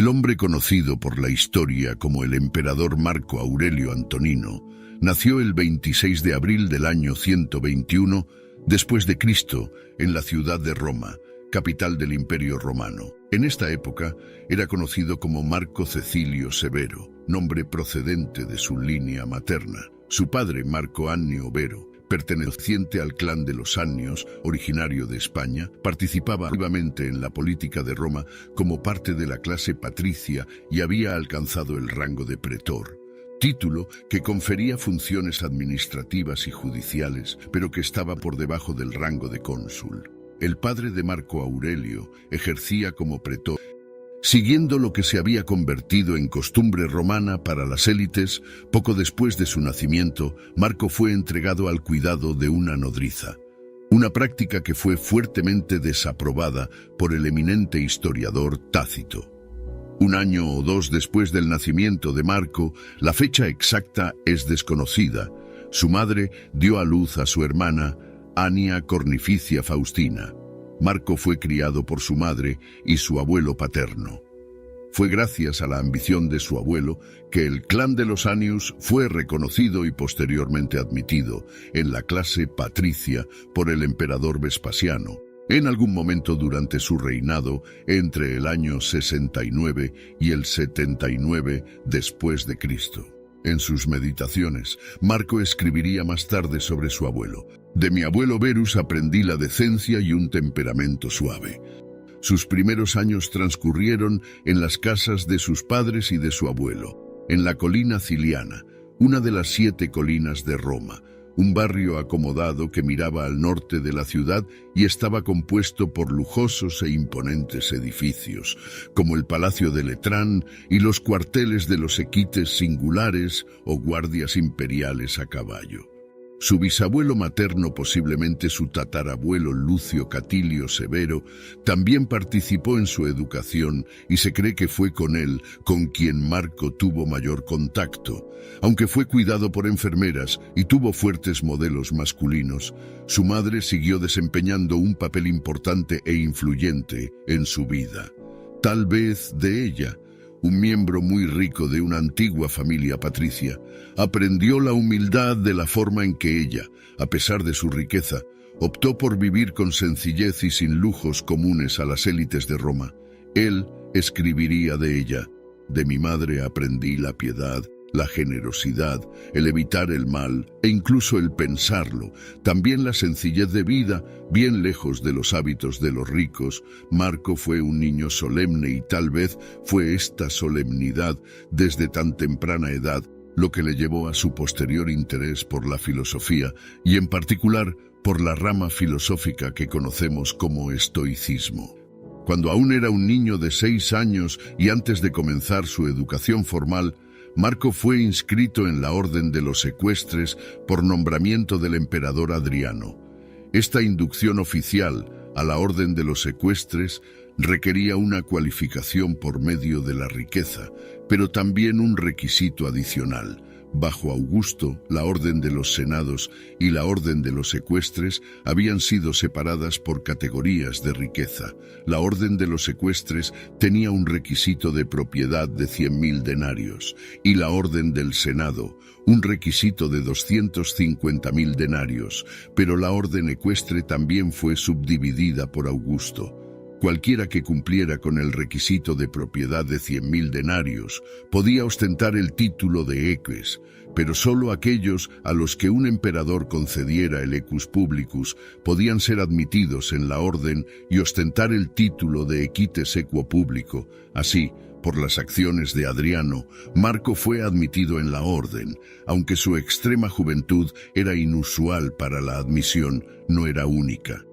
hombre conocido por la historia como el emperador Marco Aurelio Antonino nació el 26 de abril del año 121 después de Cristo en la ciudad de Roma, capital del Imperio Romano. En esta época era conocido como Marco Cecilio Severo, nombre procedente de su línea materna. Su padre, Marco Annio Vero, perteneciente al clan de los Annios, originario de España, participaba activamente en la política de Roma como parte de la clase patricia y había alcanzado el rango de pretor, título que confería funciones administrativas y judiciales, pero que estaba por debajo del rango de cónsul. El padre de Marco Aurelio ejercía como pretor, siguiendo lo que se había convertido en costumbre romana para las élites. Poco después de su nacimiento, Marco fue entregado al cuidado de una nodriza, una práctica que fue fuertemente desaprobada por el eminente historiador Tácito. Un año o dos después del nacimiento de Marco, la fecha exacta es desconocida. Su madre dio a luz a su hermana, Annia Cornificia Faustina. Marco fue criado por su madre y su abuelo paterno. Fue gracias a la ambición de su abuelo que el clan de los Annius fue reconocido y posteriormente admitido en la clase patricia por el emperador Vespasiano, en algún momento durante su reinado entre el año 69 y el 79 después de Cristo. En sus meditaciones, Marco escribiría más tarde sobre su abuelo: de mi abuelo Verus aprendí la decencia y un temperamento suave. Sus primeros años transcurrieron en las casas de sus padres y de su abuelo, en la colina Ciliana, una de las 7 colinas de Roma, un barrio acomodado que miraba al norte de la ciudad y estaba compuesto por lujosos e imponentes edificios, como el Palacio de Letrán y los cuarteles de los equites singulares o guardias imperiales a caballo. Su bisabuelo materno, posiblemente su tatarabuelo Lucio Catilio Severo, también participó en su educación y se cree que fue con él con quien Marco tuvo mayor contacto. Aunque fue cuidado por enfermeras y tuvo fuertes modelos masculinos, su madre siguió desempeñando un papel importante e influyente en su vida. Tal vez de ella, un miembro muy rico de una antigua familia patricia, aprendió la humildad de la forma en que ella, a pesar de su riqueza, optó por vivir con sencillez y sin lujos comunes a las élites de Roma. Él escribiría de ella: de mi madre aprendí la piedad, la generosidad, el evitar el mal e incluso el pensarlo, también la sencillez de vida, bien lejos de los hábitos de los ricos. Marco fue un niño solemne y tal vez fue esta solemnidad desde tan temprana edad lo que le llevó a su posterior interés por la filosofía y en particular por la rama filosófica que conocemos como estoicismo. Cuando aún era un niño de 6 años y antes de comenzar su educación formal, Marco fue inscrito en la Orden de los Ecuestres por nombramiento del emperador Adriano. Esta inducción oficial a la Orden de los Ecuestres requería una cualificación por medio de la riqueza, pero también un requisito adicional. Bajo Augusto, la Orden de los Senados y la Orden de los Ecuestres habían sido separadas por categorías de riqueza. La Orden de los Ecuestres tenía un requisito de propiedad de 100.000 denarios y la Orden del Senado un requisito de 250.000 denarios, pero la Orden Ecuestre también fue subdividida por Augusto. Cualquiera que cumpliera con el requisito de propiedad de 100.000 denarios podía ostentar el título de eques, pero solo aquellos a los que un emperador concediera el equus publicus podían ser admitidos en la orden y ostentar el título de equites equo publico. Así, por las acciones de Adriano, Marco fue admitido en la orden. Aunque su extrema juventud era inusual para la admisión, no era única.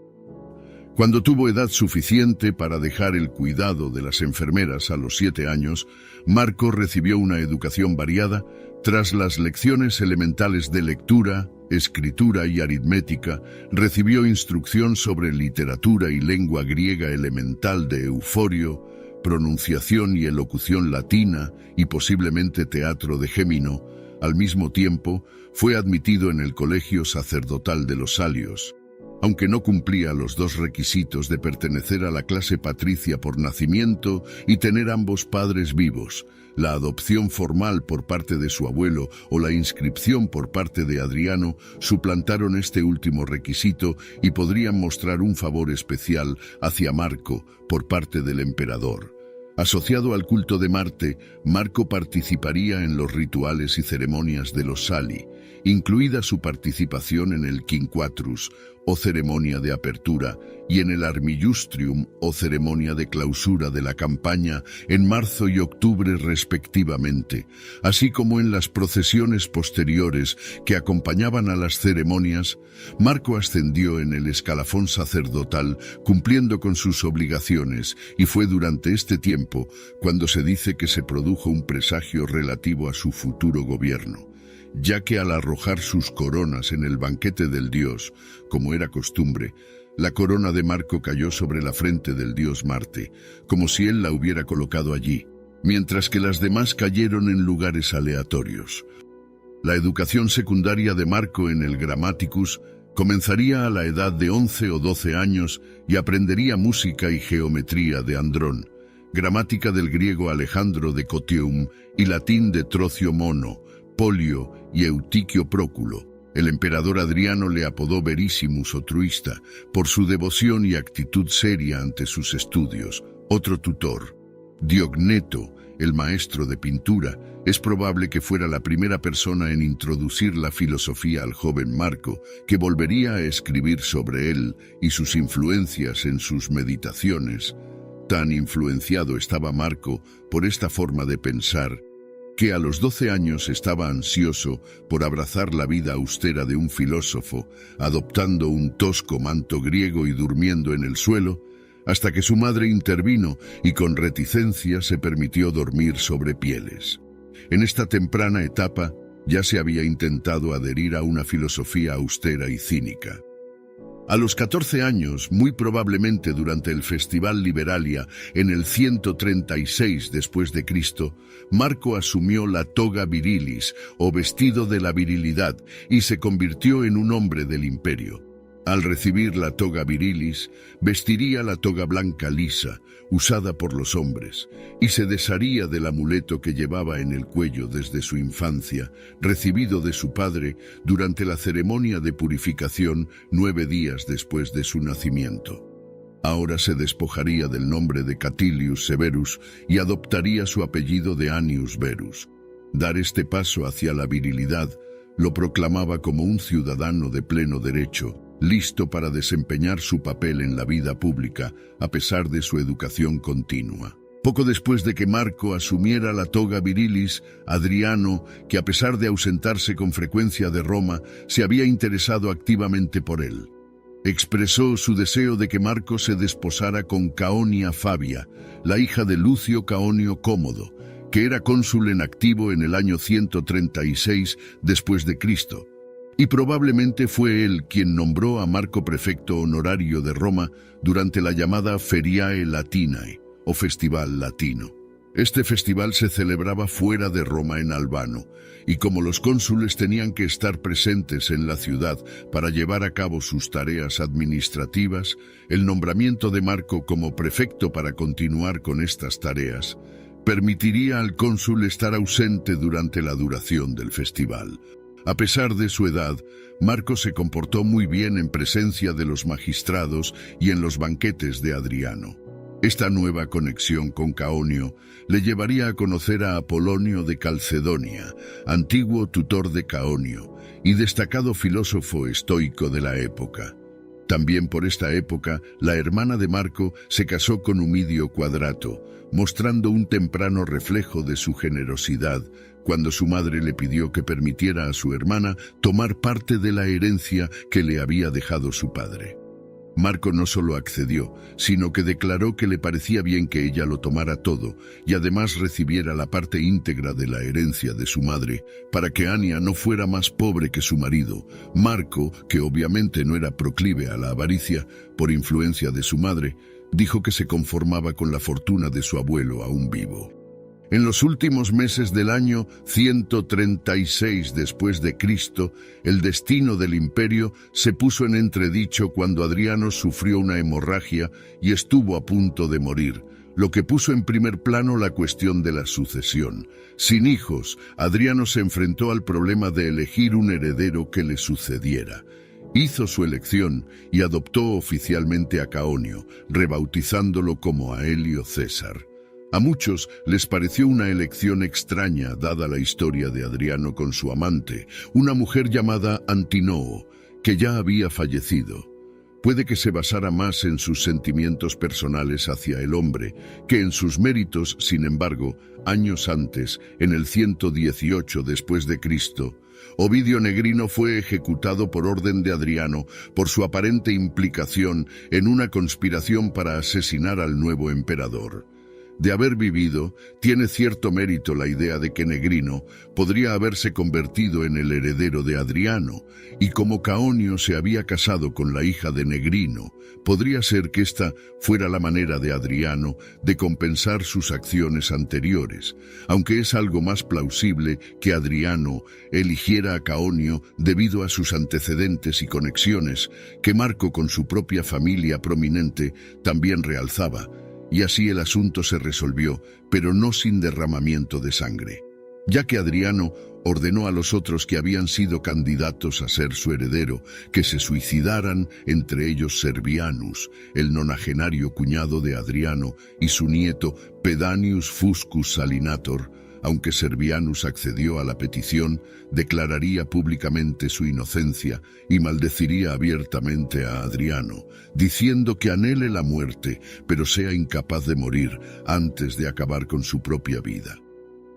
Cuando tuvo edad suficiente para dejar el cuidado de las enfermeras a los 7 años, Marco recibió una educación variada. Tras las lecciones elementales de lectura, escritura y aritmética, recibió instrucción sobre literatura y lengua griega elemental de Euforio, pronunciación y elocución latina y posiblemente teatro de Gémino. Al mismo tiempo, fue admitido en el colegio sacerdotal de los Salios. Aunque no cumplía los dos requisitos de pertenecer a la clase patricia por nacimiento y tener ambos padres vivos, la adopción formal por parte de su abuelo o la inscripción por parte de Adriano suplantaron este último requisito y podrían mostrar un favor especial hacia Marco por parte del emperador. Asociado al culto de Marte, Marco participaría en los rituales y ceremonias de los Sali, incluida su participación en el Quinquatrus, o ceremonia de apertura, y en el Armilustrium, o ceremonia de clausura de la campaña, en marzo y octubre respectivamente, así como en las procesiones posteriores que acompañaban a las ceremonias. Marco ascendió en el escalafón sacerdotal, cumpliendo con sus obligaciones, y fue durante este tiempo cuando se dice que se produjo un presagio relativo a su futuro gobierno, ya que al arrojar sus coronas en el banquete del dios, como era costumbre, la corona de Marco cayó sobre la frente del dios Marte, como si él la hubiera colocado allí, mientras que las demás cayeron en lugares aleatorios. La educación secundaria de Marco en el Grammaticus comenzaría a la edad de 11 o 12 años y aprendería música y geometría de Andrón, gramática del griego Alejandro de Cotium y latín de Trocio Mono, Polio y Eutiquio Próculo. El emperador Adriano le apodó Verissimus o truista por su devoción y actitud seria ante sus estudios. Otro tutor, Diogneto, el maestro de pintura, es probable que fuera la primera persona en introducir la filosofía al joven Marco, que volvería a escribir sobre él y sus influencias en sus meditaciones. Tan influenciado estaba Marco por esta forma de pensar, que a los 12 años estaba ansioso por abrazar la vida austera de un filósofo, adoptando un tosco manto griego y durmiendo en el suelo, hasta que su madre intervino y con reticencia se permitió dormir sobre pieles. En esta temprana etapa ya se había intentado adherir a una filosofía austera y cínica. A los 14 años, muy probablemente durante el Festival Liberalia en el 136 después de Cristo, Marco asumió la toga virilis, o vestido de la virilidad, y se convirtió en un hombre del imperio. Al recibir la toga virilis, vestiría la toga blanca lisa, usada por los hombres, y se desharía del amuleto que llevaba en el cuello desde su infancia, recibido de su padre durante la ceremonia de purificación 9 días después de su nacimiento. Ahora se despojaría del nombre de Catilius Severus y adoptaría su apellido de Annius Verus. Dar este paso hacia la virilidad lo proclamaba como un ciudadano de pleno derecho, listo para desempeñar su papel en la vida pública, a pesar de su educación continua. Poco después de que Marco asumiera la toga virilis, Adriano, que a pesar de ausentarse con frecuencia de Roma, se había interesado activamente por él. Expresó su deseo de que Marco se desposara con Caonia Fabia, la hija de Lucio Caonio Cómodo, que era cónsul en activo en el año 136 después de Cristo. Y probablemente fue él quien nombró a Marco prefecto honorario de Roma durante la llamada Feriae Latinae, o Festival Latino. Este festival se celebraba fuera de Roma en Albano, y como los cónsules tenían que estar presentes en la ciudad para llevar a cabo sus tareas administrativas, el nombramiento de Marco como prefecto para continuar con estas tareas permitiría al cónsul estar ausente durante la duración del festival. A pesar de su edad, Marco se comportó muy bien en presencia de los magistrados y en los banquetes de Adriano. Esta nueva conexión con Caonio le llevaría a conocer a Apolonio de Calcedonia, antiguo tutor de Caonio y destacado filósofo estoico de la época. También por esta época, la hermana de Marco se casó con Humidio Quadrato, mostrando un temprano reflejo de su generosidad, cuando su madre le pidió que permitiera a su hermana tomar parte de la herencia que le había dejado su padre. Marco no solo accedió, sino que declaró que le parecía bien que ella lo tomara todo y además recibiera la parte íntegra de la herencia de su madre, para que Ania no fuera más pobre que su marido. Marco, que obviamente no era proclive a la avaricia por influencia de su madre, dijo que se conformaba con la fortuna de su abuelo aún vivo. En los últimos meses del año 136 después de Cristo, el destino del imperio se puso en entredicho cuando Adriano sufrió una hemorragia y estuvo a punto de morir, lo que puso en primer plano la cuestión de la sucesión. Sin hijos, Adriano se enfrentó al problema de elegir un heredero que le sucediera. Hizo su elección y adoptó oficialmente a Caonio, rebautizándolo como Aelio César. A muchos les pareció una elección extraña dada la historia de Adriano con su amante, una mujer llamada Antinoo, que ya había fallecido. Puede que se basara más en sus sentimientos personales hacia el hombre que en sus méritos. Sin embargo, años antes, en el 118 después de Cristo, Ovidio Negrino fue ejecutado por orden de Adriano por su aparente implicación en una conspiración para asesinar al nuevo emperador. De haber vivido, tiene cierto mérito la idea de que Negrino podría haberse convertido en el heredero de Adriano, y como Caonio se había casado con la hija de Negrino, podría ser que esta fuera la manera de Adriano de compensar sus acciones anteriores, aunque es algo más plausible que Adriano eligiera a Caonio debido a sus antecedentes y conexiones, que Marco con su propia familia prominente también realzaba. Y así el asunto se resolvió, pero no sin derramamiento de sangre, ya que Adriano ordenó a los otros que habían sido candidatos a ser su heredero que se suicidaran, entre ellos Servianus, el nonagenario cuñado de Adriano, y su nieto Pedanius Fuscus Salinator. Aunque Servianus accedió a la petición, declararía públicamente su inocencia y maldeciría abiertamente a Adriano, diciendo que anhele la muerte, pero sea incapaz de morir antes de acabar con su propia vida.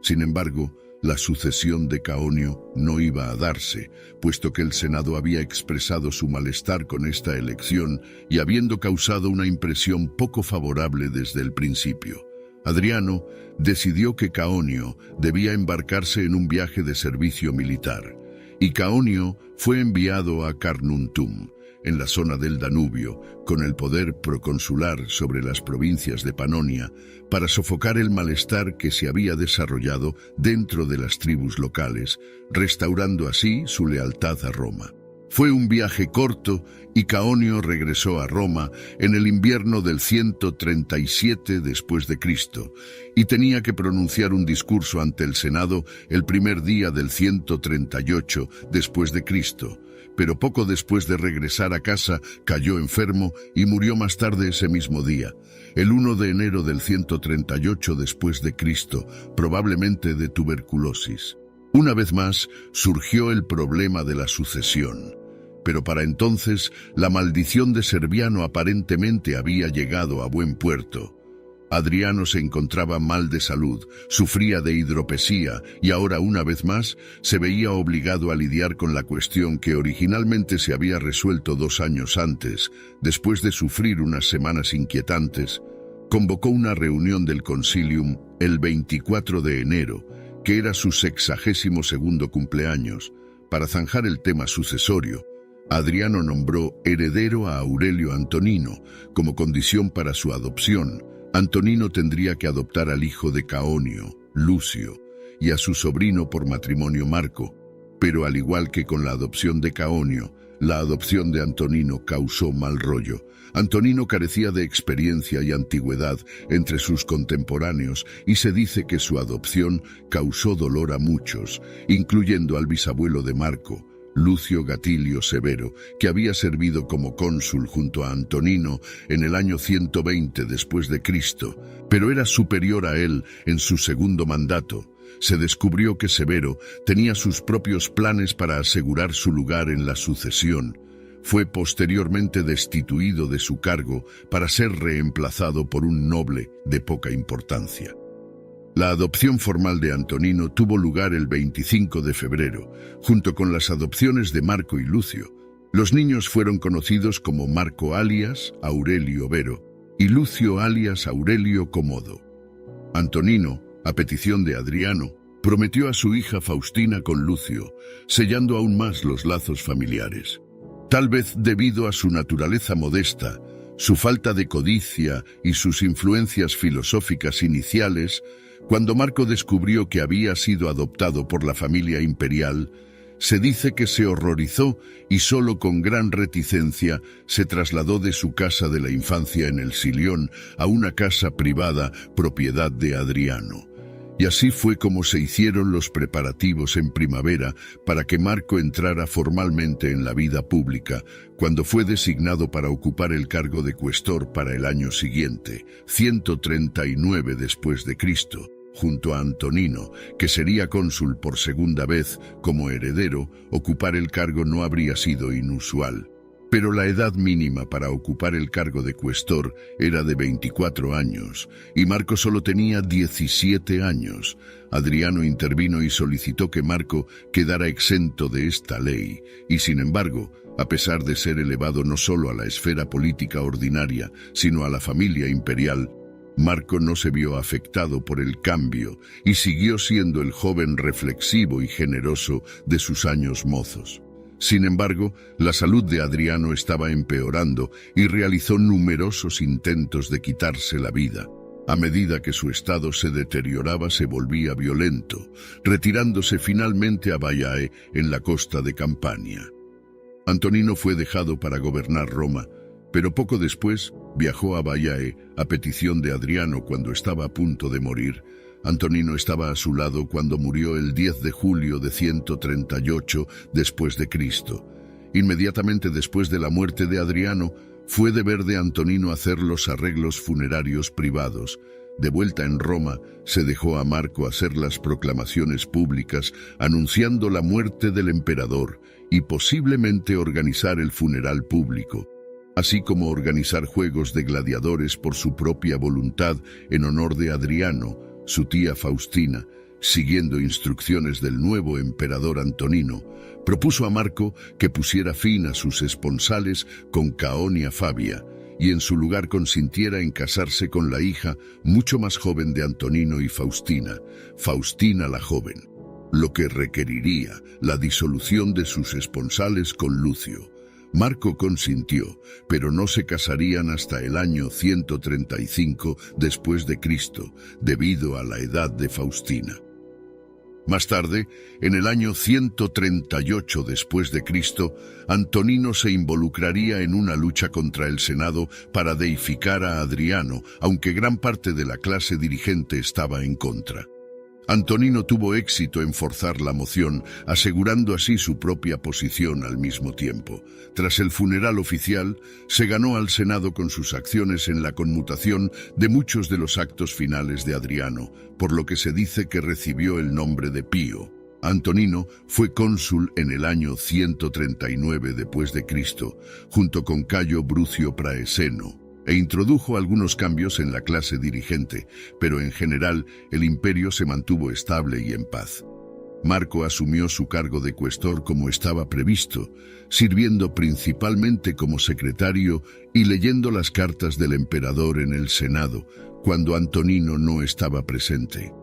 Sin embargo, la sucesión de Caonio no iba a darse, puesto que el Senado había expresado su malestar con esta elección y habiendo causado una impresión poco favorable desde el principio. Adriano decidió que Caonio debía embarcarse en un viaje de servicio militar, y Caonio fue enviado a Carnuntum, en la zona del Danubio, con el poder proconsular sobre las provincias de Panonia, para sofocar el malestar que se había desarrollado dentro de las tribus locales, restaurando así su lealtad a Roma. Fue un viaje corto y Caonio regresó a Roma en el invierno del 137 después de Cristo y tenía que pronunciar un discurso ante el Senado el primer día del 138 después de Cristo, pero poco después de regresar a casa cayó enfermo y murió más tarde ese mismo día, el 1 de enero del 138 después de Cristo, probablemente de tuberculosis. Una vez más surgió el problema de la sucesión. Pero para entonces la maldición de Serviano aparentemente había llegado a buen puerto. Adriano se encontraba mal de salud, sufría de hidropesía y ahora una vez más se veía obligado a lidiar con la cuestión que originalmente se había resuelto 2 años antes. Después de sufrir unas semanas inquietantes, convocó una reunión del Concilium el 24 de enero, que era su 62º cumpleaños, para zanjar el tema sucesorio. Adriano nombró heredero a Aurelio Antonino como condición para su adopción. Antonino tendría que adoptar al hijo de Caonio, Lucio, y a su sobrino por matrimonio Marco, pero al igual que con la adopción de Caonio, la adopción de Antonino causó mal rollo. Antonino carecía de experiencia y antigüedad entre sus contemporáneos y se dice que su adopción causó dolor a muchos, incluyendo al bisabuelo de Marco, Lucio Gatilio Severo, que había servido como cónsul junto a Antonino en el año 120 después de Cristo, pero era superior a él en su segundo mandato. Se descubrió que Severo tenía sus propios planes para asegurar su lugar en la sucesión. Fue posteriormente destituido de su cargo para ser reemplazado por un noble de poca importancia. La adopción formal de Antonino tuvo lugar el 25 de febrero, junto con las adopciones de Marco y Lucio. Los niños fueron conocidos como Marco alias Aurelio Vero y Lucio alias Aurelio Comodo. Antonino, a petición de Adriano, prometió a su hija Faustina con Lucio, sellando aún más los lazos familiares. Tal vez debido a su naturaleza modesta, su falta de codicia y sus influencias filosóficas iniciales, Cuando Marco descubrió que había sido adoptado por la familia imperial, se dice que se horrorizó y solo con gran reticencia se trasladó de su casa de la infancia en el Silión a una casa privada propiedad de Adriano. Y así fue como se hicieron los preparativos en primavera para que Marco entrara formalmente en la vida pública, cuando fue designado para ocupar el cargo de cuestor para el año siguiente, 139 después de Cristo. Junto a Antonino, que sería cónsul por segunda vez como heredero, ocupar el cargo no habría sido inusual. Pero la edad mínima para ocupar el cargo de cuestor era de 24 años, y Marco solo tenía 17 años. Adriano intervino y solicitó que Marco quedara exento de esta ley, y sin embargo, a pesar de ser elevado no solo a la esfera política ordinaria, sino a la familia imperial, Marco no se vio afectado por el cambio y siguió siendo el joven reflexivo y generoso de sus años mozos. Sin embargo, la salud de Adriano estaba empeorando y realizó numerosos intentos de quitarse la vida. A medida que su estado se deterioraba, se volvía violento, retirándose finalmente a Baiae, en la costa de Campania. Antonino fue dejado para gobernar Roma, pero poco después viajó a Baiae a petición de Adriano cuando estaba a punto de morir. Antonino estaba a su lado cuando murió el 10 de julio de 138 después de Cristo. Inmediatamente después de la muerte de Adriano, fue deber de Antonino hacer los arreglos funerarios privados. De vuelta en Roma, se dejó a Marco hacer las proclamaciones públicas anunciando la muerte del emperador y posiblemente organizar el funeral público, así como organizar juegos de gladiadores por su propia voluntad en honor de Adriano, su tía Faustina. Siguiendo instrucciones del nuevo emperador Antonino, propuso a Marco que pusiera fin a sus esponsales con Caonia Fabia y en su lugar consintiera en casarse con la hija mucho más joven de Antonino y Faustina, Faustina la joven, lo que requeriría la disolución de sus esponsales con Lucio. Marco consintió, pero no se casarían hasta el año 135 después de Cristo, debido a la edad de Faustina. Más tarde, en el año 138 después de Cristo, Antonino se involucraría en una lucha contra el Senado para deificar a Adriano, aunque gran parte de la clase dirigente estaba en contra. Antonino tuvo éxito en forzar la moción, asegurando así su propia posición al mismo tiempo. Tras el funeral oficial, se ganó al Senado con sus acciones en la conmutación de muchos de los actos finales de Adriano, por lo que se dice que recibió el nombre de Pío. Antonino fue cónsul en el año 139 después de Cristo, junto con Cayo Brucio Praeseno, e introdujo algunos cambios en la clase dirigente, pero en general el imperio se mantuvo estable y en paz. Marco asumió su cargo de cuestor como estaba previsto, sirviendo principalmente como secretario y leyendo las cartas del emperador en el Senado, cuando Antonino no estaba presente.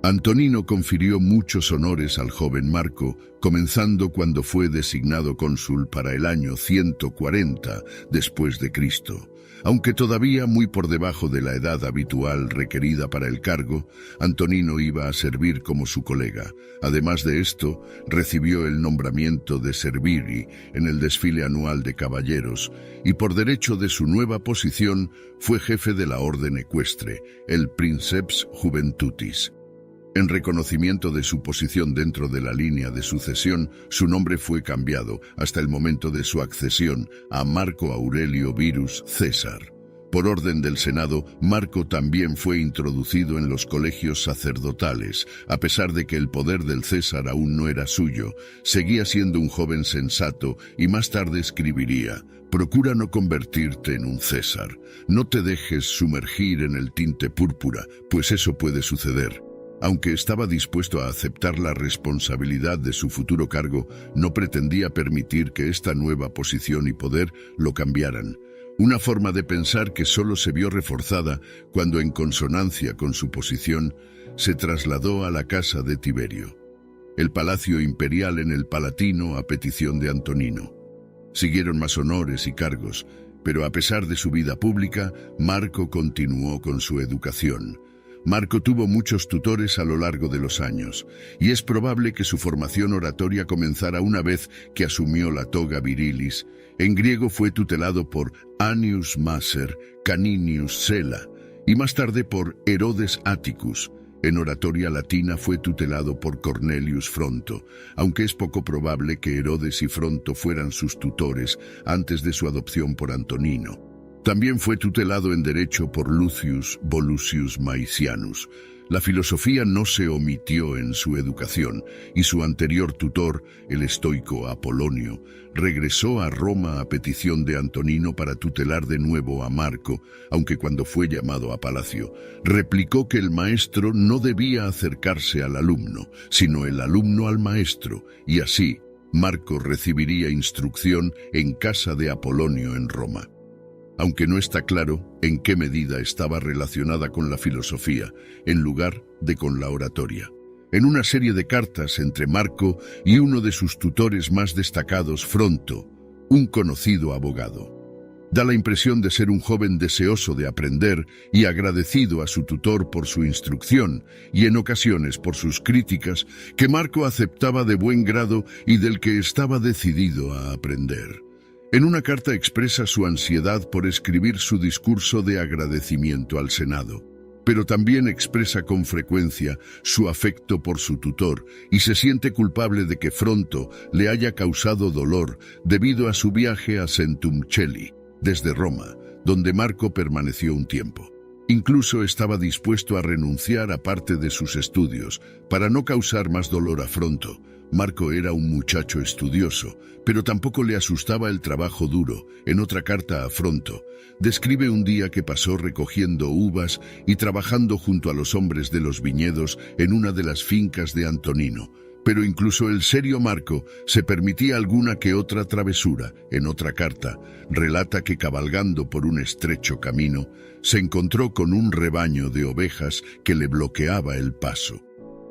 Antonino confirió muchos honores al joven Marco, comenzando cuando fue designado cónsul para el año 140 después de Cristo. Aunque todavía muy por debajo de la edad habitual requerida para el cargo, Antonino iba a servir como su colega. Además de esto, recibió el nombramiento de Serviri en el desfile anual de caballeros y por derecho de su nueva posición fue jefe de la orden ecuestre, el Princeps Juventutis. En reconocimiento de su posición dentro de la línea de sucesión, su nombre fue cambiado hasta el momento de su accesión a Marco Aurelio Virus César. Por orden del Senado, Marco también fue introducido en los colegios sacerdotales. A pesar de que el poder del César aún no era suyo, seguía siendo un joven sensato y más tarde escribiría: «Procura no convertirte en un César. No te dejes sumergir en el tinte púrpura, pues eso puede suceder». Aunque estaba dispuesto a aceptar la responsabilidad de su futuro cargo, no pretendía permitir que esta nueva posición y poder lo cambiaran. Una forma de pensar que solo se vio reforzada cuando, en consonancia con su posición, se trasladó a la casa de Tiberio, el palacio imperial en el Palatino a petición de Antonino. Siguieron más honores y cargos, pero a pesar de su vida pública, Marco continuó con su educación. Marco tuvo muchos tutores a lo largo de los años, y es probable que su formación oratoria comenzara una vez que asumió la toga virilis. En griego fue tutelado por Annius Macer, Caninius Sela, y más tarde por Herodes Atticus. En oratoria latina fue tutelado por Cornelius Fronto, aunque es poco probable que Herodes y Fronto fueran sus tutores antes de su adopción por Antonino. También fue tutelado en derecho por Lucius Volusius Maicianus. La filosofía no se omitió en su educación, y su anterior tutor, el estoico Apolonio, regresó a Roma a petición de Antonino para tutelar de nuevo a Marco, aunque cuando fue llamado a palacio, replicó que el maestro no debía acercarse al alumno, sino el alumno al maestro, y así Marco recibiría instrucción en casa de Apolonio en Roma. Aunque no está claro en qué medida estaba relacionada con la filosofía, en lugar de con la oratoria. En una serie de cartas entre Marco y uno de sus tutores más destacados, Fronto, un conocido abogado. Da la impresión de ser un joven deseoso de aprender y agradecido a su tutor por su instrucción y en ocasiones por sus críticas, que Marco aceptaba de buen grado y del que estaba decidido a aprender. En una carta expresa su ansiedad por escribir su discurso de agradecimiento al Senado, pero también expresa con frecuencia su afecto por su tutor y se siente culpable de que Fronto le haya causado dolor debido a su viaje a Centumcelli, desde Roma, donde Marco permaneció un tiempo. Incluso estaba dispuesto a renunciar a parte de sus estudios para no causar más dolor a Fronto. Marco era un muchacho estudioso, pero tampoco le asustaba el trabajo duro. En otra carta a Fronto, describe un día que pasó recogiendo uvas y trabajando junto a los hombres de los viñedos en una de las fincas de Antonino. Pero incluso el serio Marco se permitía alguna que otra travesura. En otra carta, relata que cabalgando por un estrecho camino, se encontró con un rebaño de ovejas que le bloqueaba el paso.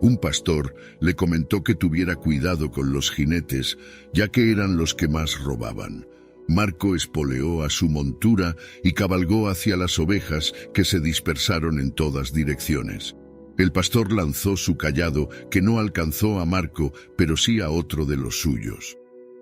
Un pastor le comentó que tuviera cuidado con los jinetes, ya que eran los que más robaban. Marco espoleó a su montura y cabalgó hacia las ovejas que se dispersaron en todas direcciones. El pastor lanzó su cayado, que no alcanzó a Marco, pero sí a otro de los suyos.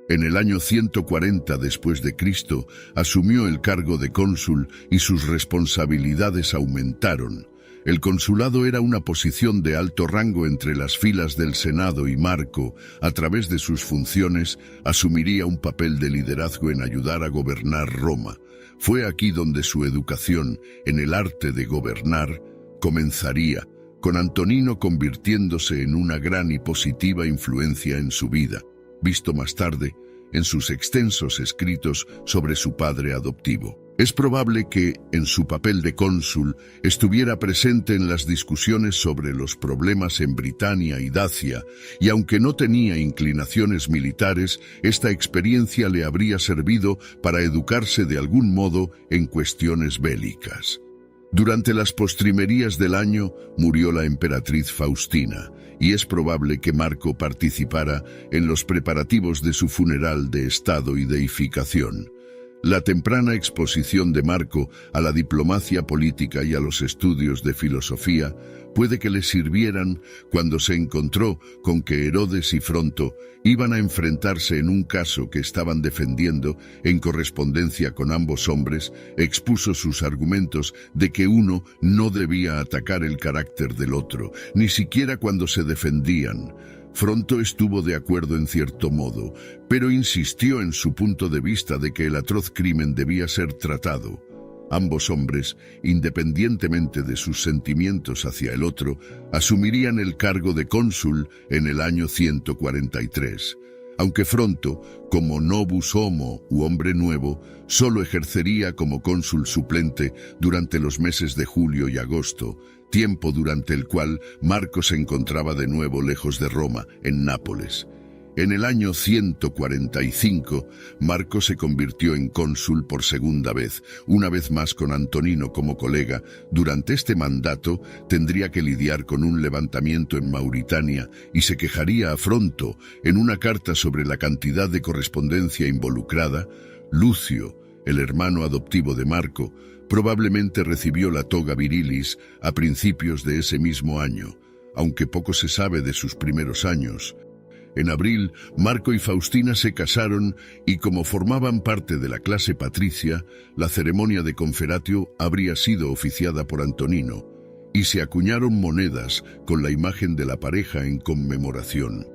En el año 140 después de Cristo, asumió el cargo de cónsul y sus responsabilidades aumentaron. El consulado era una posición de alto rango entre las filas del Senado y Marco, a través de sus funciones, asumiría un papel de liderazgo en ayudar a gobernar Roma. Fue aquí donde su educación en el arte de gobernar comenzaría, con Antonino convirtiéndose en una gran y positiva influencia en su vida, visto más tarde en sus extensos escritos sobre su padre adoptivo. Es probable que, en su papel de cónsul, estuviera presente en las discusiones sobre los problemas en Britania y Dacia, y aunque no tenía inclinaciones militares, esta experiencia le habría servido para educarse de algún modo en cuestiones bélicas. Durante las postrimerías del año murió la emperatriz Faustina, y es probable que Marco participara en los preparativos de su funeral de estado y deificación. La temprana exposición de Marco a la diplomacia política y a los estudios de filosofía puede que le sirvieran cuando se encontró con que Herodes y Fronto iban a enfrentarse en un caso que estaban defendiendo. En correspondencia con ambos hombres, expuso sus argumentos de que uno no debía atacar el carácter del otro, ni siquiera cuando se defendían. Fronto estuvo de acuerdo en cierto modo, pero insistió en su punto de vista de que el atroz crimen debía ser tratado. Ambos hombres, independientemente de sus sentimientos hacia el otro, asumirían el cargo de cónsul en el año 143. Aunque Fronto, como novus homo u hombre nuevo, solo ejercería como cónsul suplente durante los meses de julio y agosto, tiempo durante el cual Marco se encontraba de nuevo lejos de Roma, en Nápoles. En el año 145, Marco se convirtió en cónsul por segunda vez, una vez más con Antonino como colega. Durante este mandato tendría que lidiar con un levantamiento en Mauritania y se quejaría a Fronto en una carta sobre la cantidad de correspondencia involucrada. Lucio, el hermano adoptivo de Marco, Probablemente recibió la toga virilis a principios de ese mismo año, aunque poco se sabe de sus primeros años. En abril, Marco y Faustina se casaron y, como formaban parte de la clase patricia, la ceremonia de conferatio habría sido oficiada por Antonino, y se acuñaron monedas con la imagen de la pareja en conmemoración.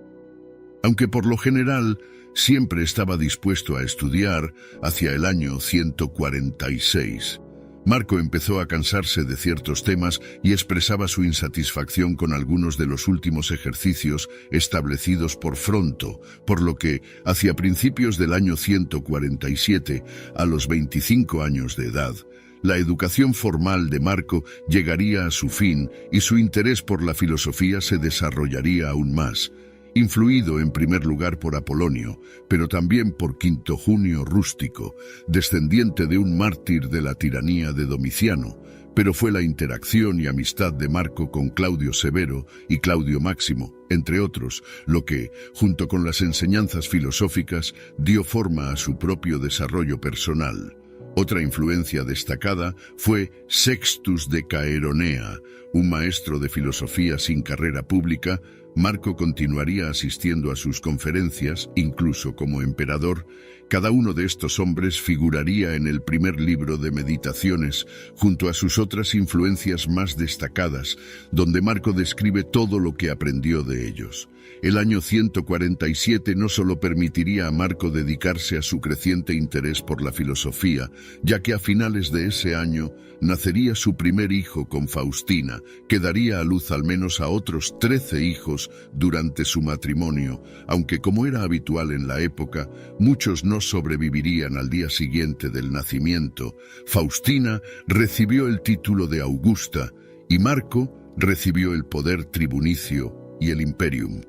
Aunque por lo general siempre estaba dispuesto a estudiar, hacia el año 146, Marco empezó a cansarse de ciertos temas y expresaba su insatisfacción con algunos de los últimos ejercicios establecidos por Fronto, por lo que, hacia principios del año 147, a los 25 años de edad, la educación formal de Marco llegaría a su fin y su interés por la filosofía se desarrollaría aún más, influido en primer lugar por Apolonio, pero también por Quinto Junio Rústico, descendiente de un mártir de la tiranía de Domiciano, pero fue la interacción y amistad de Marco con Claudio Severo y Claudio Máximo, entre otros, lo que, junto con las enseñanzas filosóficas, dio forma a su propio desarrollo personal. Otra influencia destacada fue Sextus de Caeronea, un maestro de filosofía sin carrera pública. Marco continuaría asistiendo a sus conferencias, incluso como emperador. Cada uno de estos hombres figuraría en el primer libro de Meditaciones, junto a sus otras influencias más destacadas, donde Marco describe todo lo que aprendió de ellos. El año 147 no solo permitiría a Marco dedicarse a su creciente interés por la filosofía, ya que a finales de ese año nacería su primer hijo con Faustina, que daría a luz al menos a otros 13 hijos durante su matrimonio, aunque como era habitual en la época, muchos no sobrevivirían al día siguiente del nacimiento. Faustina recibió el título de Augusta y Marco recibió el poder tribunicio y el imperium.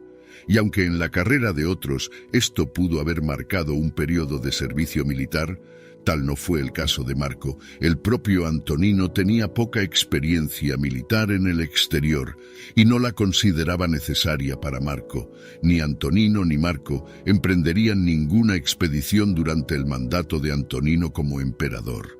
Y aunque en la carrera de otros esto pudo haber marcado un periodo de servicio militar, tal no fue el caso de Marco. El propio Antonino tenía poca experiencia militar en el exterior y no la consideraba necesaria para Marco. Ni Antonino ni Marco emprenderían ninguna expedición durante el mandato de Antonino como emperador.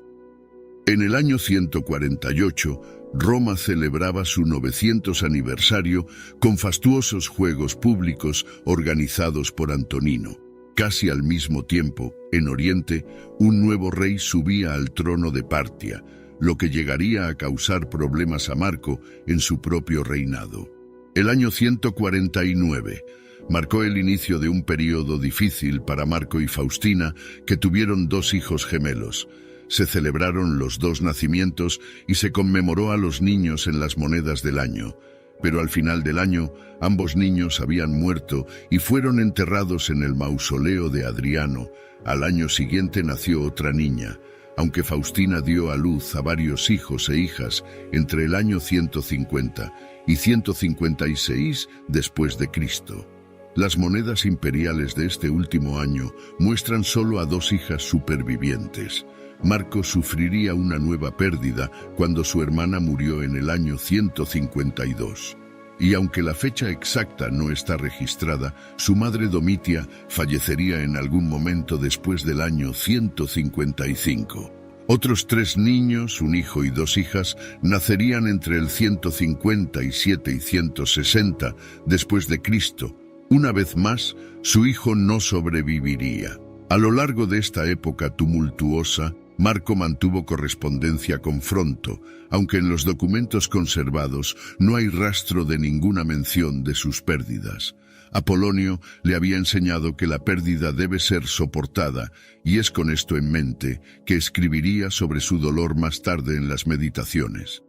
En el año 148, Roma celebraba su 900 aniversario con fastuosos juegos públicos organizados por Antonino. Casi al mismo tiempo, en Oriente, un nuevo rey subía al trono de Partia, lo que llegaría a causar problemas a Marco en su propio reinado. El año 149 marcó el inicio de un periodo difícil para Marco y Faustina, que tuvieron 2 hijos gemelos. Se celebraron los 2 nacimientos y se conmemoró a los niños en las monedas del año. Pero al final del año, ambos niños habían muerto y fueron enterrados en el mausoleo de Adriano. Al año siguiente nació otra niña, aunque Faustina dio a luz a varios hijos e hijas entre el año 150 y 156 después de Cristo. Las monedas imperiales de este último año muestran solo a 2 hijas supervivientes. Marco sufriría una nueva pérdida cuando su hermana murió en el año 152. Y aunque la fecha exacta no está registrada, su madre Domitia fallecería en algún momento después del año 155. Otros 3 niños, un hijo y 2 hijas, nacerían entre el 157 y 160 después de Cristo. Una vez más, su hijo no sobreviviría. A lo largo de esta época tumultuosa, Marco mantuvo correspondencia con Fronto, aunque en los documentos conservados no hay rastro de ninguna mención de sus pérdidas. Apolonio le había enseñado que la pérdida debe ser soportada, y es con esto en mente que escribiría sobre su dolor más tarde en las Meditaciones.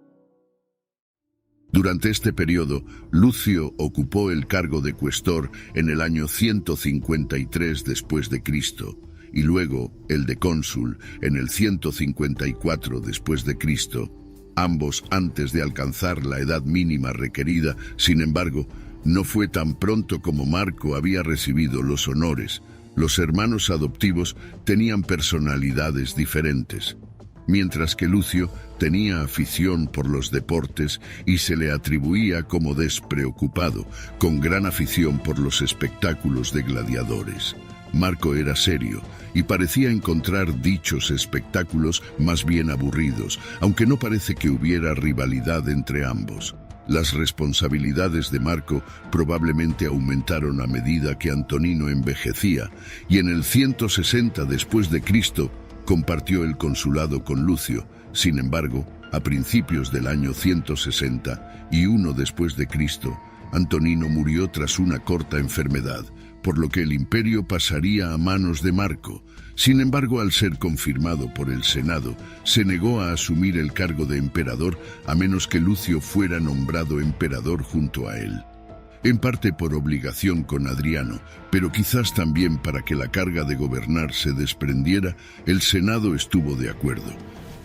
Durante este periodo, Lucio ocupó el cargo de cuestor en el año 153 después de Cristo, y luego el de cónsul en el 154 después de Cristo, ambos antes de alcanzar la edad mínima requerida. Sin embargo, no fue tan pronto como Marco había recibido los honores. Los hermanos adoptivos tenían personalidades diferentes. Mientras que Lucio tenía afición por los deportes y se le atribuía como despreocupado, con gran afición por los espectáculos de gladiadores. Marco era serio y parecía encontrar dichos espectáculos más bien aburridos, aunque no parece que hubiera rivalidad entre ambos. Las responsabilidades de Marco probablemente aumentaron a medida que Antonino envejecía, y en el 160 después de Cristo compartió el consulado con Lucio. Sin embargo, a principios del año 161 después de Cristo, Antonino murió tras una corta enfermedad, por lo que el imperio pasaría a manos de Marco. Sin embargo, al ser confirmado por el Senado, se negó a asumir el cargo de emperador a menos que Lucio fuera nombrado emperador junto a él. En parte por obligación con Adriano, pero quizás también para que la carga de gobernar se desprendiera, el Senado estuvo de acuerdo.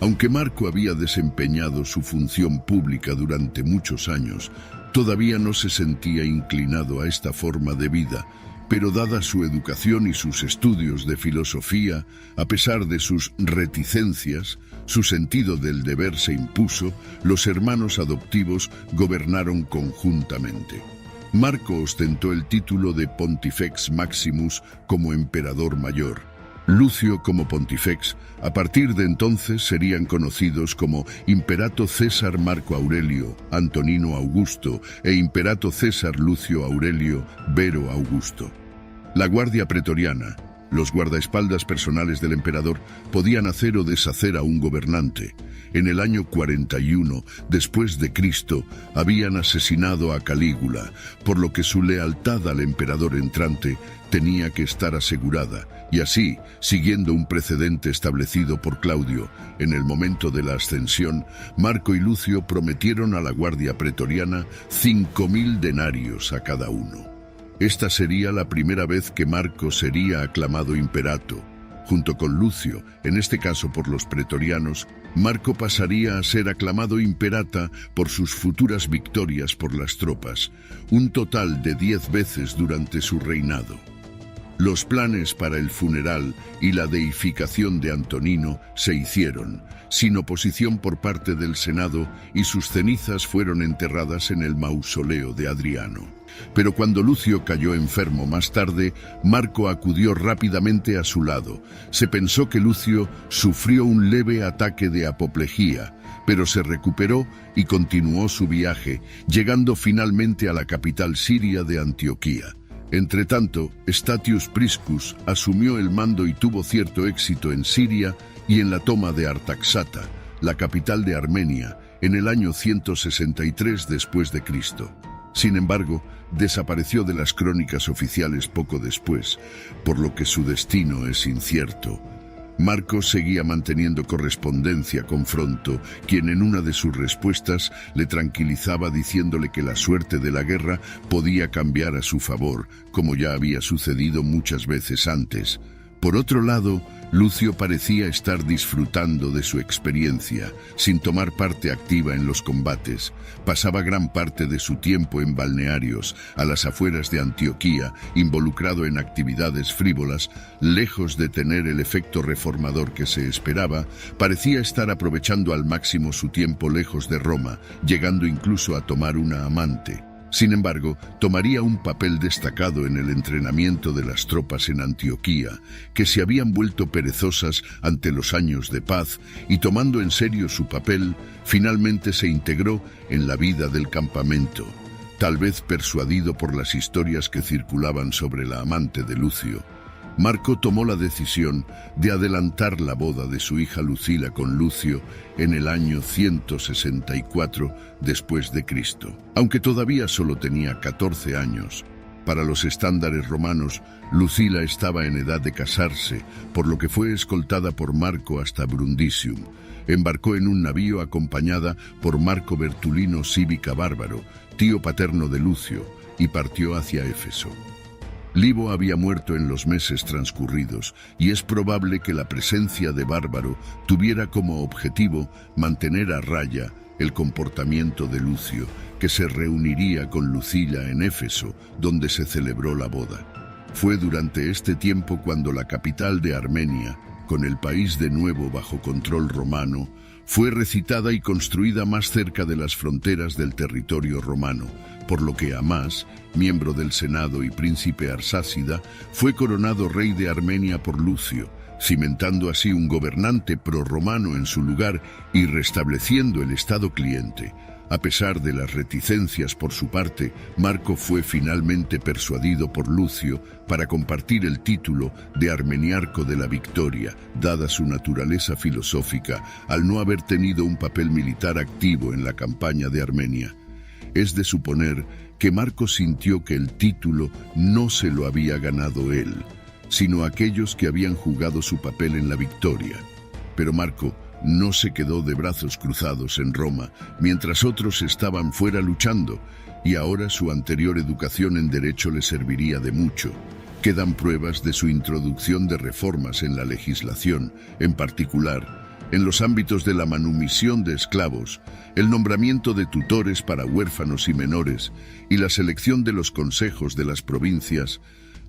Aunque Marco había desempeñado su función pública durante muchos años, todavía no se sentía inclinado a esta forma de vida, pero dada su educación y sus estudios de filosofía, a pesar de sus reticencias, su sentido del deber se impuso. Los hermanos adoptivos gobernaron conjuntamente. Marco ostentó el título de Pontifex Maximus como emperador mayor. Lucio como Pontifex. A partir de entonces serían conocidos como Imperato César Marco Aurelio Antonino Augusto e Imperato César Lucio Aurelio Vero Augusto. La Guardia Pretoriana, los guardaespaldas personales del emperador, podían hacer o deshacer a un gobernante. En el año 41 después de Cristo habían asesinado a Calígula, por lo que su lealtad al emperador entrante tenía que estar asegurada, y así, siguiendo un precedente establecido por Claudio, en el momento de la ascensión, Marco y Lucio prometieron a la Guardia Pretoriana 5.000 denarios a cada uno. Esta sería la primera vez que Marco sería aclamado imperato. Junto con Lucio, en este caso por los pretorianos, Marco pasaría a ser aclamado imperata por sus futuras victorias por las tropas, un total de 10 veces durante su reinado. Los planes para el funeral y la deificación de Antonino se hicieron, sin oposición por parte del Senado, y sus cenizas fueron enterradas en el mausoleo de Adriano. Pero cuando Lucio cayó enfermo más tarde, Marco acudió rápidamente a su lado. Se pensó que Lucio sufrió un leve ataque de apoplejía, pero se recuperó y continuó su viaje, llegando finalmente a la capital siria de Antioquía. Entretanto, Statius Priscus asumió el mando y tuvo cierto éxito en Siria y en la toma de Artaxata, la capital de Armenia, en el año 163 después de Cristo. Sin embargo, desapareció de las crónicas oficiales poco después, por lo que su destino es incierto. Marco seguía manteniendo correspondencia con Fronto, quien en una de sus respuestas le tranquilizaba diciéndole que la suerte de la guerra podía cambiar a su favor, como ya había sucedido muchas veces antes. Por otro lado, Lucio parecía estar disfrutando de su experiencia, sin tomar parte activa en los combates. Pasaba gran parte de su tiempo en balnearios, a las afueras de Antioquía, involucrado en actividades frívolas, lejos de tener el efecto reformador que se esperaba. Parecía estar aprovechando al máximo su tiempo lejos de Roma, llegando incluso a tomar una amante. Sin embargo, tomaría un papel destacado en el entrenamiento de las tropas en Antioquía, que se habían vuelto perezosas ante los años de paz, y tomando en serio su papel, finalmente se integró en la vida del campamento, tal vez persuadido por las historias que circulaban sobre la amante de Lucio. Marco tomó la decisión de adelantar la boda de su hija Lucila con Lucio en el año 164 después de Cristo. Aunque todavía solo tenía 14 años, para los estándares romanos, Lucila estaba en edad de casarse, por lo que fue escoltada por Marco hasta Brundisium. Embarcó en un navío acompañada por Marco Bertulino Cívica Bárbaro, tío paterno de Lucio, y partió hacia Éfeso. Libo había muerto en los meses transcurridos, y es probable que la presencia de Bárbaro tuviera como objetivo mantener a raya el comportamiento de Lucio, que se reuniría con Lucila en Éfeso, donde se celebró la boda. Fue durante este tiempo cuando la capital de Armenia, con el país de nuevo bajo control romano, fue recitada y construida más cerca de las fronteras del territorio romano, por lo que Amás, miembro del Senado y príncipe arsásida, fue coronado rey de Armenia por Lucio, cimentando así un gobernante prorromano en su lugar y restableciendo el estado cliente. A pesar de las reticencias por su parte, Marco fue finalmente persuadido por Lucio para compartir el título de Armeniarco de la Victoria, dada su naturaleza filosófica, al no haber tenido un papel militar activo en la campaña de Armenia. Es de suponer que Marco sintió que el título no se lo había ganado él, sino aquellos que habían jugado su papel en la victoria. Pero Marco no se quedó de brazos cruzados en Roma, mientras otros estaban fuera luchando, y ahora su anterior educación en derecho le serviría de mucho. Quedan pruebas de su introducción de reformas en la legislación, en particular en los ámbitos de la manumisión de esclavos, el nombramiento de tutores para huérfanos y menores y la selección de los consejos de las provincias.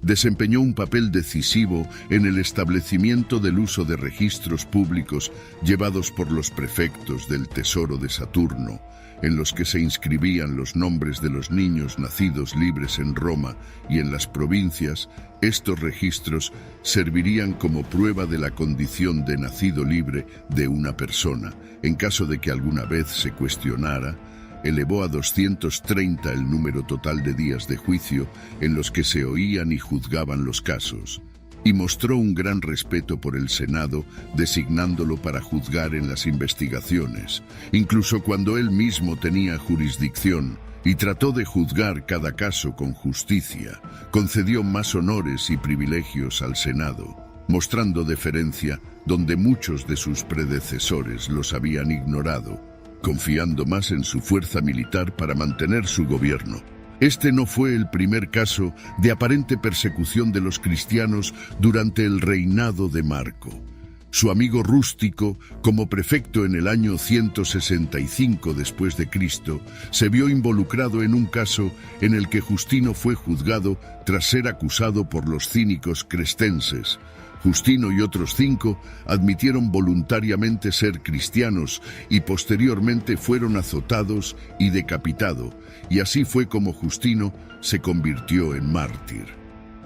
Desempeñó un papel decisivo en el establecimiento del uso de registros públicos llevados por los prefectos del Tesoro de Saturno, en los que se inscribían los nombres de los niños nacidos libres en Roma y en las provincias. Estos registros servirían como prueba de la condición de nacido libre de una persona. En caso de que alguna vez se cuestionara, elevó a 230 el número total de días de juicio en los que se oían y juzgaban los casos, y mostró un gran respeto por el Senado, designándolo para juzgar en las investigaciones, incluso cuando él mismo tenía jurisdicción, y trató de juzgar cada caso con justicia. Concedió más honores y privilegios al Senado, mostrando deferencia donde muchos de sus predecesores los habían ignorado, confiando más en su fuerza militar para mantener su gobierno. Este no fue el primer caso de aparente persecución de los cristianos durante el reinado de Marco. Su amigo Rústico, como prefecto en el año 165 después de Cristo, se vio involucrado en un caso en el que Justino fue juzgado tras ser acusado por los cínicos crestenses. Justino y otros 5 admitieron voluntariamente ser cristianos y posteriormente fueron azotados y decapitados, y así fue como Justino se convirtió en mártir.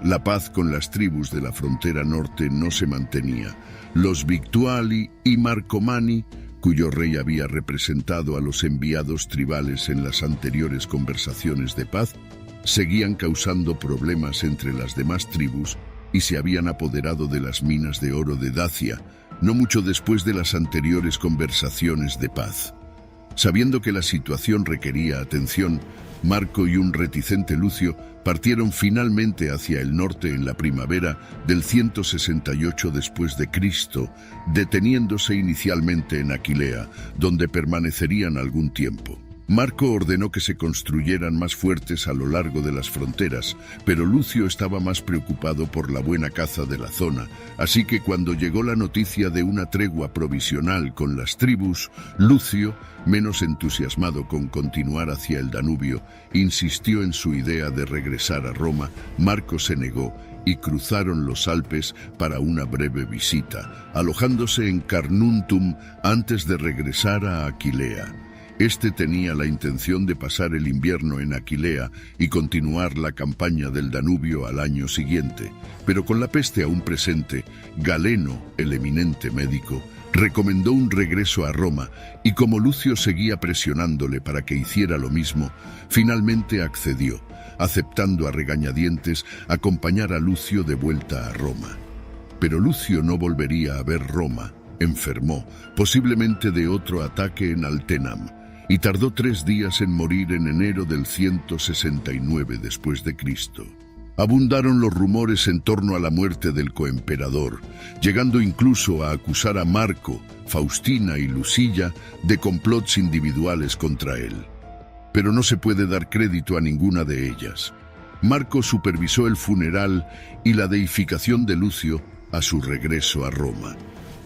La paz con las tribus de la frontera norte no se mantenía. Los Victuali y Marcomani, cuyo rey había representado a los enviados tribales en las anteriores conversaciones de paz, seguían causando problemas entre las demás tribus y se habían apoderado de las minas de oro de Dacia, no mucho después de las anteriores conversaciones de paz. Sabiendo que la situación requería atención, Marco y un reticente Lucio partieron finalmente hacia el norte en la primavera del 168 después de Cristo, deteniéndose inicialmente en Aquilea, donde permanecerían algún tiempo. Marco ordenó que se construyeran más fuertes a lo largo de las fronteras, pero Lucio estaba más preocupado por la buena caza de la zona, así que cuando llegó la noticia de una tregua provisional con las tribus, Lucio, menos entusiasmado con continuar hacia el Danubio, insistió en su idea de regresar a Roma. Marco se negó y cruzaron los Alpes para una breve visita, alojándose en Carnuntum antes de regresar a Aquilea. Este tenía la intención de pasar el invierno en Aquilea y continuar la campaña del Danubio al año siguiente, pero con la peste aún presente, Galeno, el eminente médico, recomendó un regreso a Roma y como Lucio seguía presionándole para que hiciera lo mismo, finalmente accedió, aceptando a regañadientes acompañar a Lucio de vuelta a Roma. Pero Lucio no volvería a ver Roma. Enfermó, posiblemente de otro ataque en Altenam, y tardó 3 días en morir en enero del 169 después de Cristo. Abundaron los rumores en torno a la muerte del coemperador, llegando incluso a acusar a Marco, Faustina y Lucilla de complots individuales contra él. Pero no se puede dar crédito a ninguna de ellas. Marco supervisó el funeral y la deificación de Lucio a su regreso a Roma.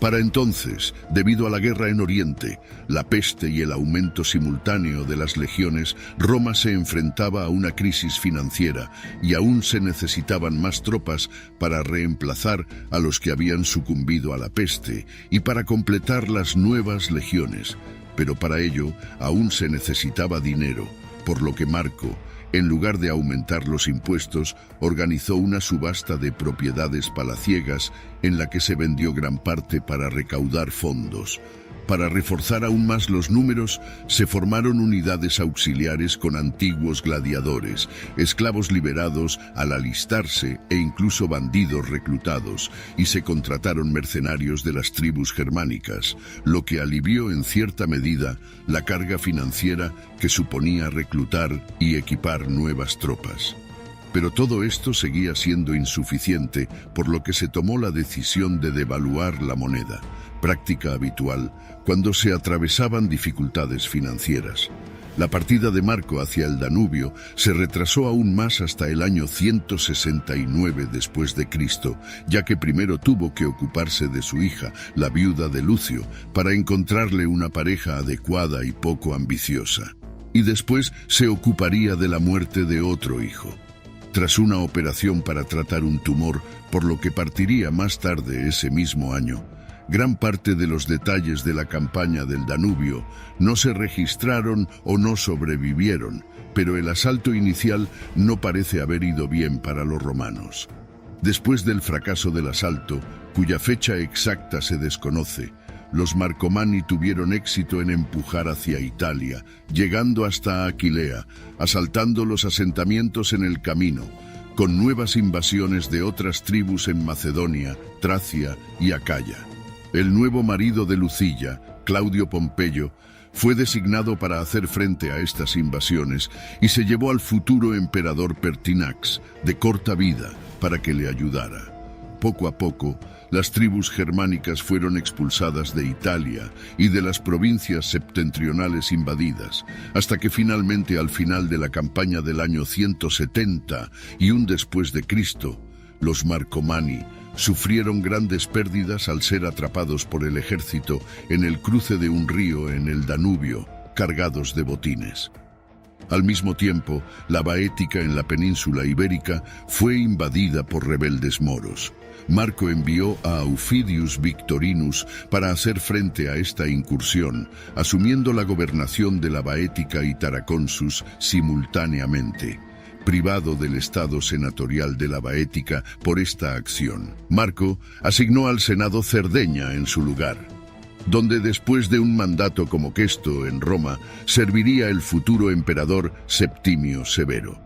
Para entonces, debido a la guerra en Oriente, la peste y el aumento simultáneo de las legiones, Roma se enfrentaba a una crisis financiera y aún se necesitaban más tropas para reemplazar a los que habían sucumbido a la peste y para completar las nuevas legiones. Pero para ello aún se necesitaba dinero, por lo que Marco, en lugar de aumentar los impuestos, organizó una subasta de propiedades palaciegas en la que se vendió gran parte para recaudar fondos. Para reforzar aún más los números, se formaron unidades auxiliares con antiguos gladiadores, esclavos liberados al alistarse e incluso bandidos reclutados, y se contrataron mercenarios de las tribus germánicas, lo que alivió en cierta medida la carga financiera que suponía reclutar y equipar nuevas tropas. Pero todo esto seguía siendo insuficiente, por lo que se tomó la decisión de devaluar la moneda, práctica habitual cuando se atravesaban dificultades financieras. La partida de Marco hacia el Danubio se retrasó aún más hasta el año 169 después de Cristo, ya que primero tuvo que ocuparse de su hija, la viuda de Lucio, para encontrarle una pareja adecuada y poco ambiciosa. Y después se ocuparía de la muerte de otro hijo, tras una operación para tratar un tumor, por lo que partiría más tarde ese mismo año. Gran parte de los detalles de la campaña del Danubio no se registraron o no sobrevivieron, pero el asalto inicial no parece haber ido bien para los romanos. Después del fracaso del asalto, cuya fecha exacta se desconoce, los Marcomanni tuvieron éxito en empujar hacia Italia, llegando hasta Aquilea, asaltando los asentamientos en el camino, con nuevas invasiones de otras tribus en Macedonia, Tracia y Acaya. El nuevo marido de Lucilla, Claudio Pompeyo, fue designado para hacer frente a estas invasiones y se llevó al futuro emperador Pertinax, de corta vida, para que le ayudara. Poco a poco, las tribus germánicas fueron expulsadas de Italia y de las provincias septentrionales invadidas, hasta que finalmente al final de la campaña del año 170 y un después de Cristo, los Marcomanni sufrieron grandes pérdidas al ser atrapados por el ejército en el cruce de un río en el Danubio, cargados de botines. Al mismo tiempo, la Baética en la península ibérica fue invadida por rebeldes moros. Marco envió a Aufidius Victorinus para hacer frente a esta incursión, asumiendo la gobernación de la Baética y Tarraconsus simultáneamente. Privado del estado senatorial de la Baética por esta acción, Marco asignó al Senado Cerdeña en su lugar, donde después de un mandato como questo en Roma, serviría el futuro emperador Septimio Severo.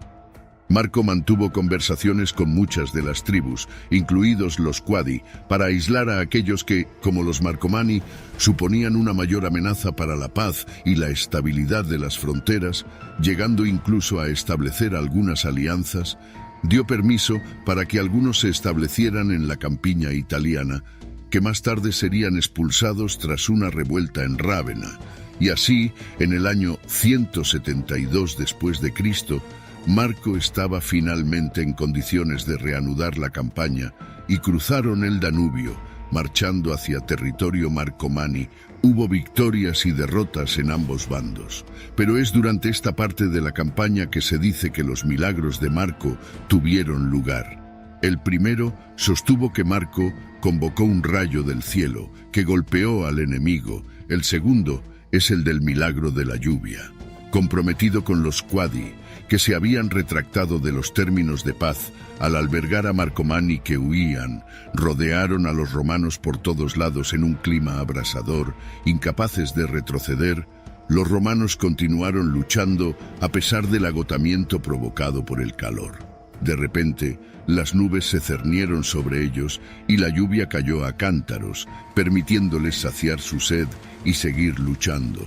Marco mantuvo conversaciones con muchas de las tribus, incluidos los Quadi, para aislar a aquellos que, como los Marcomanni, suponían una mayor amenaza para la paz y la estabilidad de las fronteras, llegando incluso a establecer algunas alianzas. Dio permiso para que algunos se establecieran en la campiña italiana, que más tarde serían expulsados tras una revuelta en Rávena. Y así, en el año 172 después de Cristo, Marco estaba finalmente en condiciones de reanudar la campaña y cruzaron el Danubio, marchando hacia territorio Marcomanni. Hubo victorias y derrotas en ambos bandos, pero es durante esta parte de la campaña que se dice que los milagros de Marco tuvieron lugar. El primero sostuvo que Marco convocó un rayo del cielo que golpeó al enemigo. El segundo es el del milagro de la lluvia. Comprometido con los Quadi, que se habían retractado de los términos de paz al albergar a Marcomanni que huían, rodearon a los romanos por todos lados en un clima abrasador, incapaces de retroceder. Los romanos continuaron luchando a pesar del agotamiento provocado por el calor. De repente, las nubes se cernieron sobre ellos y la lluvia cayó a cántaros, permitiéndoles saciar su sed y seguir luchando.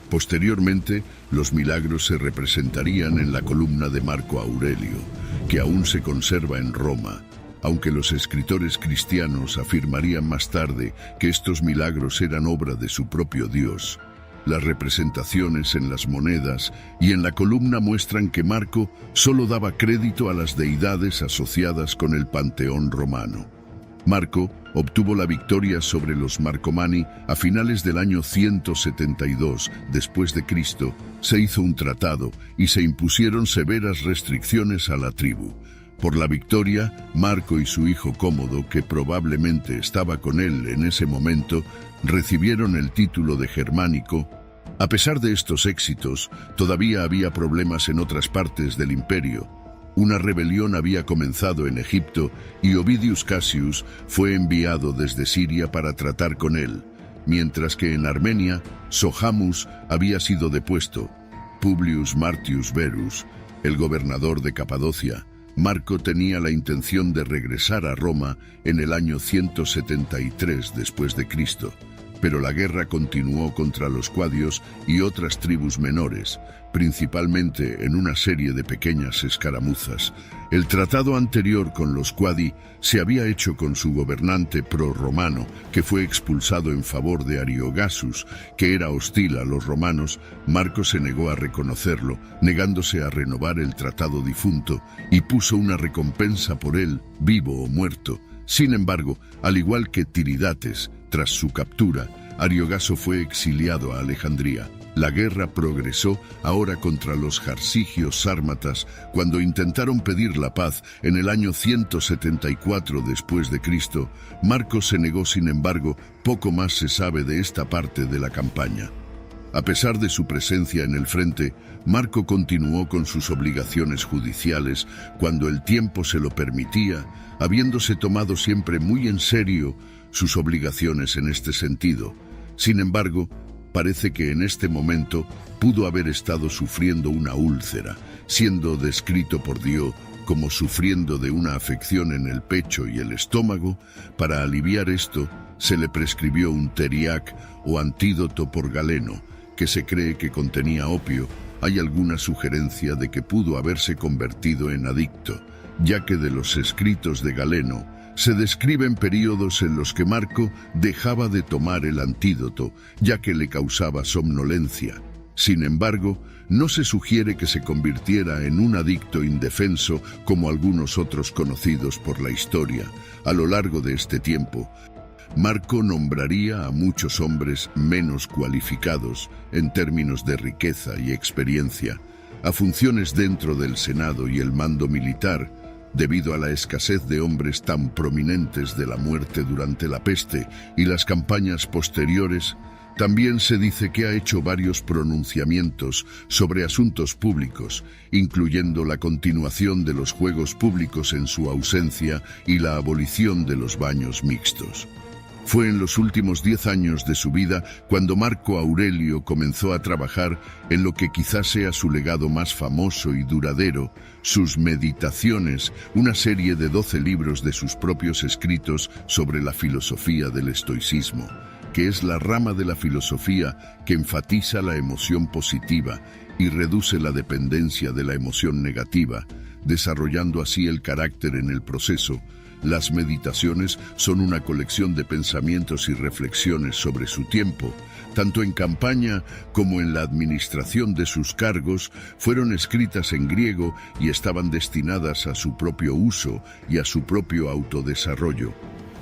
Posteriormente, los milagros se representarían en la columna de Marco Aurelio, que aún se conserva en Roma, aunque los escritores cristianos afirmarían más tarde que estos milagros eran obra de su propio Dios. Las representaciones en las monedas y en la columna muestran que Marco solo daba crédito a las deidades asociadas con el panteón romano. Marco obtuvo la victoria sobre los Marcomanni a finales del año 172 después de Cristo. Se hizo un tratado y se impusieron severas restricciones a la tribu. Por la victoria, Marco y su hijo Cómodo, que probablemente estaba con él en ese momento, recibieron el título de germánico. A pesar de estos éxitos, todavía había problemas en otras partes del imperio. Una rebelión había comenzado en Egipto y Ovidius Cassius fue enviado desde Siria para tratar con él, mientras que en Armenia, Sohamus había sido depuesto. Publius Martius Verus, el gobernador de Capadocia, Marco tenía la intención de regresar a Roma en el año 173 después de Cristo, pero la guerra continuó contra los cuadios y otras tribus menores, principalmente en una serie de pequeñas escaramuzas. El tratado anterior con los cuadi se había hecho con su gobernante prorromano, que fue expulsado en favor de Ariogasus, que era hostil a los romanos. Marco se negó a reconocerlo, negándose a renovar el tratado difunto, y puso una recompensa por él, vivo o muerto. Sin embargo, al igual que Tiridates, tras su captura, Ariogaso fue exiliado a Alejandría. La guerra progresó ahora contra los jarsigios sármatas cuando intentaron pedir la paz en el año 174 después de Cristo. Marco se negó, sin embargo, poco más se sabe de esta parte de la campaña. A pesar de su presencia en el frente, Marco continuó con sus obligaciones judiciales cuando el tiempo se lo permitía, habiéndose tomado siempre muy en serio sus obligaciones en este sentido. Sin embargo, parece que en este momento pudo haber estado sufriendo una úlcera, siendo descrito por Dio como sufriendo de una afección en el pecho y el estómago. Para aliviar esto, se le prescribió un teriac o antídoto por Galeno, que se cree que contenía opio. Hay alguna sugerencia de que pudo haberse convertido en adicto, ya que de los escritos de Galeno se describen períodos en los que Marco dejaba de tomar el antídoto, ya que le causaba somnolencia. Sin embargo, no se sugiere que se convirtiera en un adicto indefenso como algunos otros conocidos por la historia. A lo largo de este tiempo, Marco nombraría a muchos hombres menos cualificados en términos de riqueza y experiencia a funciones dentro del Senado y el mando militar, debido a la escasez de hombres tan prominentes de la muerte durante la peste y las campañas posteriores. También se dice que ha hecho varios pronunciamientos sobre asuntos públicos, incluyendo la continuación de los juegos públicos en su ausencia y la abolición de los baños mixtos. Fue en los últimos 10 años de su vida cuando Marco Aurelio comenzó a trabajar en lo que quizás sea su legado más famoso y duradero, sus Meditaciones, una serie de 12 libros de sus propios escritos sobre la filosofía del estoicismo, que es la rama de la filosofía que enfatiza la emoción positiva y reduce la dependencia de la emoción negativa, desarrollando así el carácter en el proceso. Las Meditaciones son una colección de pensamientos y reflexiones sobre su tiempo. Tanto en campaña como en la administración de sus cargos, fueron escritas en griego y estaban destinadas a su propio uso y a su propio autodesarrollo.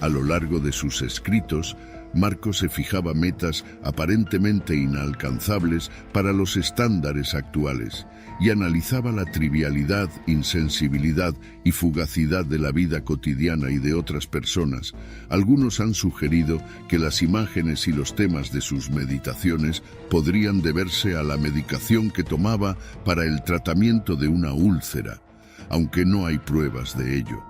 A lo largo de sus escritos, Marco se fijaba metas aparentemente inalcanzables para los estándares actuales y analizaba la trivialidad, insensibilidad y fugacidad de la vida cotidiana y de otras personas. Algunos han sugerido que las imágenes y los temas de sus meditaciones podrían deberse a la medicación que tomaba para el tratamiento de una úlcera, aunque no hay pruebas de ello.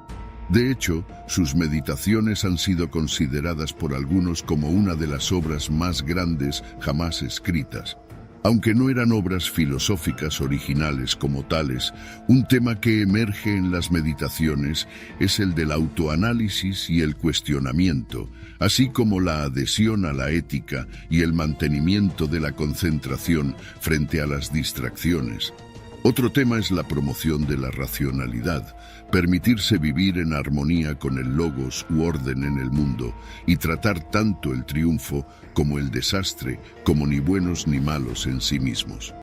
De hecho, sus meditaciones han sido consideradas por algunos como una de las obras más grandes jamás escritas. Aunque no eran obras filosóficas originales como tales, un tema que emerge en las meditaciones es el del autoanálisis y el cuestionamiento, así como la adhesión a la ética y el mantenimiento de la concentración frente a las distracciones. Otro tema es la promoción de la racionalidad, permitirse vivir en armonía con el logos u orden en el mundo y tratar tanto el triunfo como el desastre como ni buenos ni malos en sí mismos.